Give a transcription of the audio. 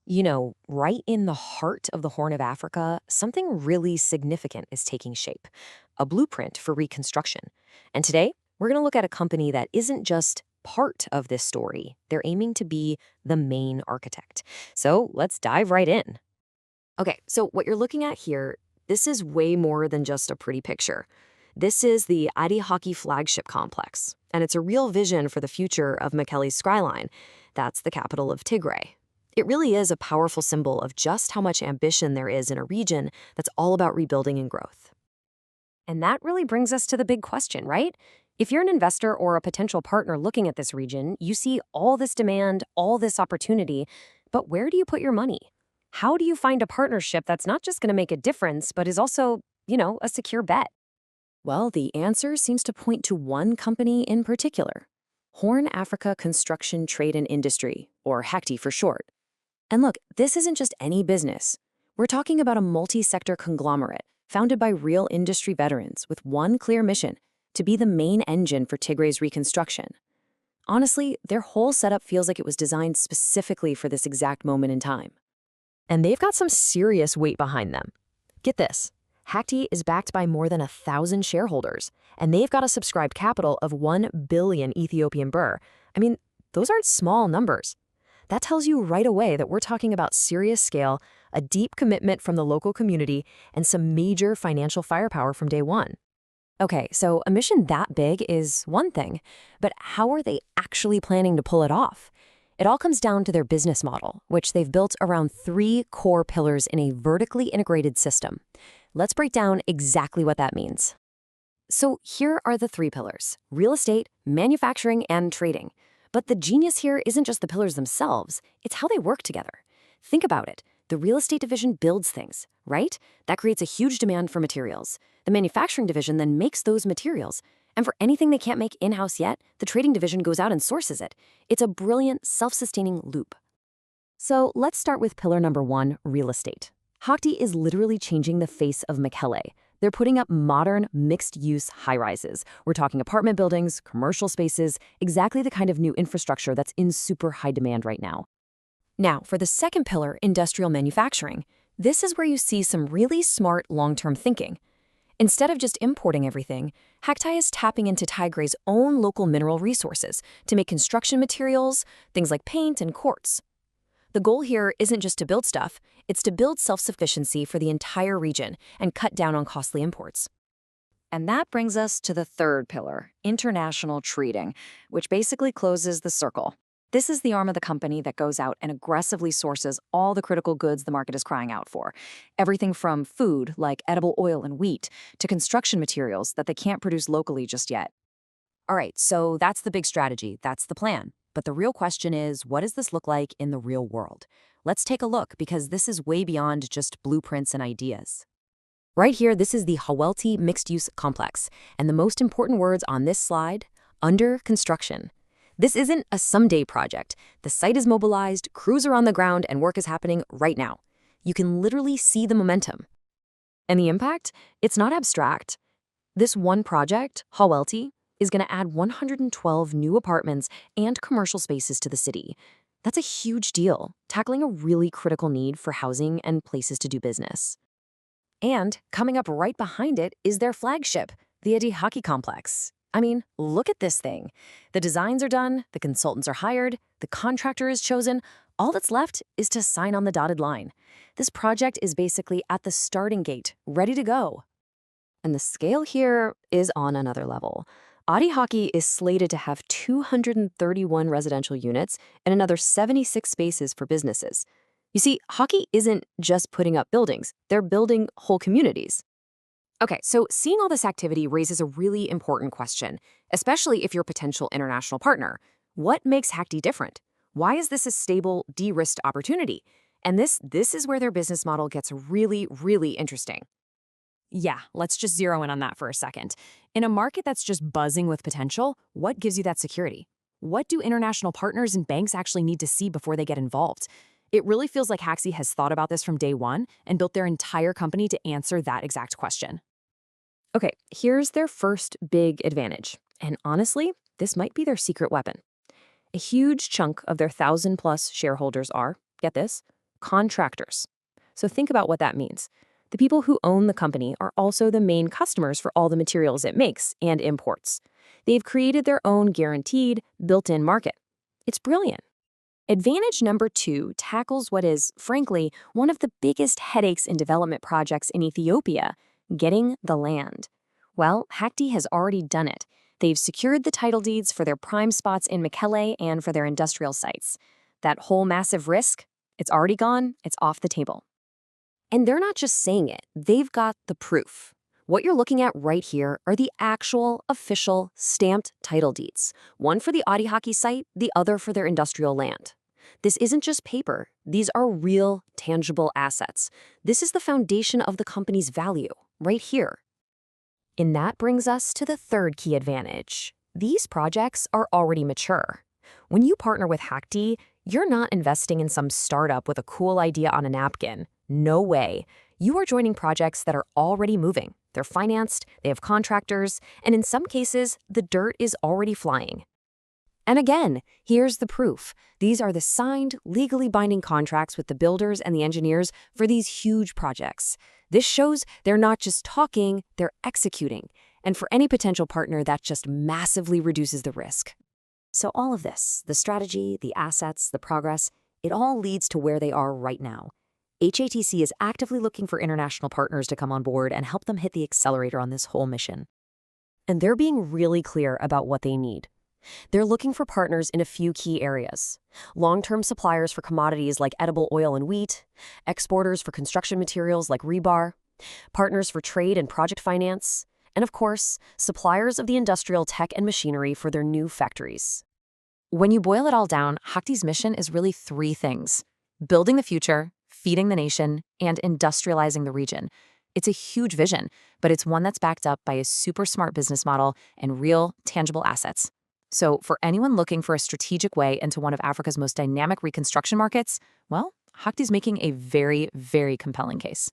Right in the heart of the Horn of Africa, something really significant is taking shape, a blueprint for reconstruction. And today, we're going to look at a company that isn't just part of this story. They're aiming to be the main architect. So let's dive right in. Okay, so what you're looking at here, this is way more than just a pretty picture. This is the Adi Hockey flagship complex, and it's a real vision for the future of Mekele's skyline. That's the capital of Tigray. It really is a powerful symbol of just how much ambition there is in a region that's all about rebuilding and growth. And that really brings us to the big question, right? If you're an investor or a potential partner looking at this region, you see all this demand, all this opportunity, but where do you put your money? How do you find a partnership that's not just going to make a difference, but is also, a secure bet? Well, the answer seems to point to one company in particular: Horn Africa Construction Trade and Industry, or HACTI for short. And look, this isn't just any business. We're talking about a multi-sector conglomerate founded by real industry veterans with one clear mission: to be the main engine for Tigray's reconstruction. Honestly, their whole setup feels like it was designed specifically for this exact moment in time. And they've got some serious weight behind them. Get this. Hakti is backed by more than 1,000 shareholders, and they've got a subscribed capital of 1 billion Ethiopian birr. I mean, those aren't small numbers. That tells you right away that we're talking about serious scale, a deep commitment from the local community, and some major financial firepower from day one. Okay, so a mission that big is one thing, but how are they actually planning to pull it off? It all comes down to their business model, which they've built around three core pillars in a vertically integrated system. Let's break down exactly what that means. So here are the three pillars: real estate, manufacturing, and trading. But the genius here isn't just the pillars themselves, it's how they work together. Think about it. The real estate division builds things, right? That creates a huge demand for materials. The manufacturing division then makes those materials. And for anything they can't make in-house yet, the trading division goes out and sources it. It's a brilliant, self-sustaining loop. So let's start with pillar number one: real estate. Hakti is literally changing the face of Mekele. They're putting up modern, mixed-use high-rises. We're talking apartment buildings, commercial spaces, exactly the kind of new infrastructure that's in super high demand right now. Now, for the second pillar, industrial manufacturing, this is where you see some really smart long-term thinking. Instead of just importing everything, Haktai is tapping into Tigray's own local mineral resources to make construction materials, things like paint and quartz. The goal here isn't just to build stuff, it's to build self-sufficiency for the entire region and cut down on costly imports. And that brings us to the third pillar, international trading, which basically closes the circle. This is the arm of the company that goes out and aggressively sources all the critical goods the market is crying out for. Everything from food, like edible oil and wheat, to construction materials that they can't produce locally just yet. All right, so that's the big strategy, that's the plan. But the real question is, what does this look like in the real world? Let's take a look, because this is way beyond just blueprints and ideas. Right here, this is the Hawelti mixed-use complex, and the most important words on this slide: under construction. This isn't a someday project. The site is mobilized, crews are on the ground, and work is happening right now. You can literally see the momentum. And the impact? It's not abstract. This one project, Hawelti, is going to add 112 new apartments and commercial spaces to the city. That's a huge deal, tackling a really critical need for housing and places to do business. And coming up right behind it is their flagship, the Adi Hockey Complex. I mean, look at this thing. The designs are done, the consultants are hired, the contractor is chosen. All that's left is to sign on the dotted line. This project is basically at the starting gate, ready to go. And the scale here is on another level. Adi Hockey is slated to have 231 residential units and another 76 spaces for businesses. You see, Hockey isn't just putting up buildings, they're building whole communities. Okay, so seeing all this activity raises a really important question, especially if you're a potential international partner. What makes Hakti different? Why is this a stable, de-risked opportunity? And this is where their business model gets really, really interesting. Yeah, let's just zero in on that for a second. In a market that's just buzzing with potential, what gives you that security? What do international partners and banks actually need to see before they get involved? It really feels like Haxi has thought about this from day one and built their entire company to answer that exact question. Okay, here's their first big advantage. And honestly, this might be their secret weapon. A huge chunk of their 1,000+ shareholders are, get this, contractors. So think about what that means. The people who own the company are also the main customers for all the materials it makes and imports. They've created their own guaranteed, built-in market. It's brilliant. Advantage number 2 tackles what is, frankly, one of the biggest headaches in development projects in Ethiopia, getting the land. Well, Hakti has already done it. They've secured the title deeds for their prime spots in Mekelle and for their industrial sites. That whole massive risk, it's already gone, it's off the table. And they're not just saying it, they've got the proof. What you're looking at right here are the actual, official, stamped title deeds. One for the Adihaki site, the other for their industrial land. This isn't just paper. These are real, tangible assets. This is the foundation of the company's value, right here. And that brings us to the third key advantage. These projects are already mature. When you partner with Hakti, you're not investing in some startup with a cool idea on a napkin. No way. You are joining projects that are already moving. They're financed, they have contractors, and in some cases, the dirt is already flying. And again, here's the proof. These are the signed, legally binding contracts with the builders and the engineers for these huge projects. This shows they're not just talking, they're executing. And for any potential partner, that just massively reduces the risk. So all of this, the strategy, the assets, the progress, it all leads to where they are right now. HATC is actively looking for international partners to come on board and help them hit the accelerator on this whole mission. And they're being really clear about what they need. They're looking for partners in a few key areas. Long-term suppliers for commodities like edible oil and wheat, exporters for construction materials like rebar, partners for trade and project finance, and of course, suppliers of the industrial tech and machinery for their new factories. When you boil it all down, Hakti's mission is really 3 things: building the future, feeding the nation, and industrializing the region. It's a huge vision, but it's one that's backed up by a super smart business model and real, tangible assets. So for anyone looking for a strategic way into one of Africa's most dynamic reconstruction markets, well, Hakti's making a very, very compelling case.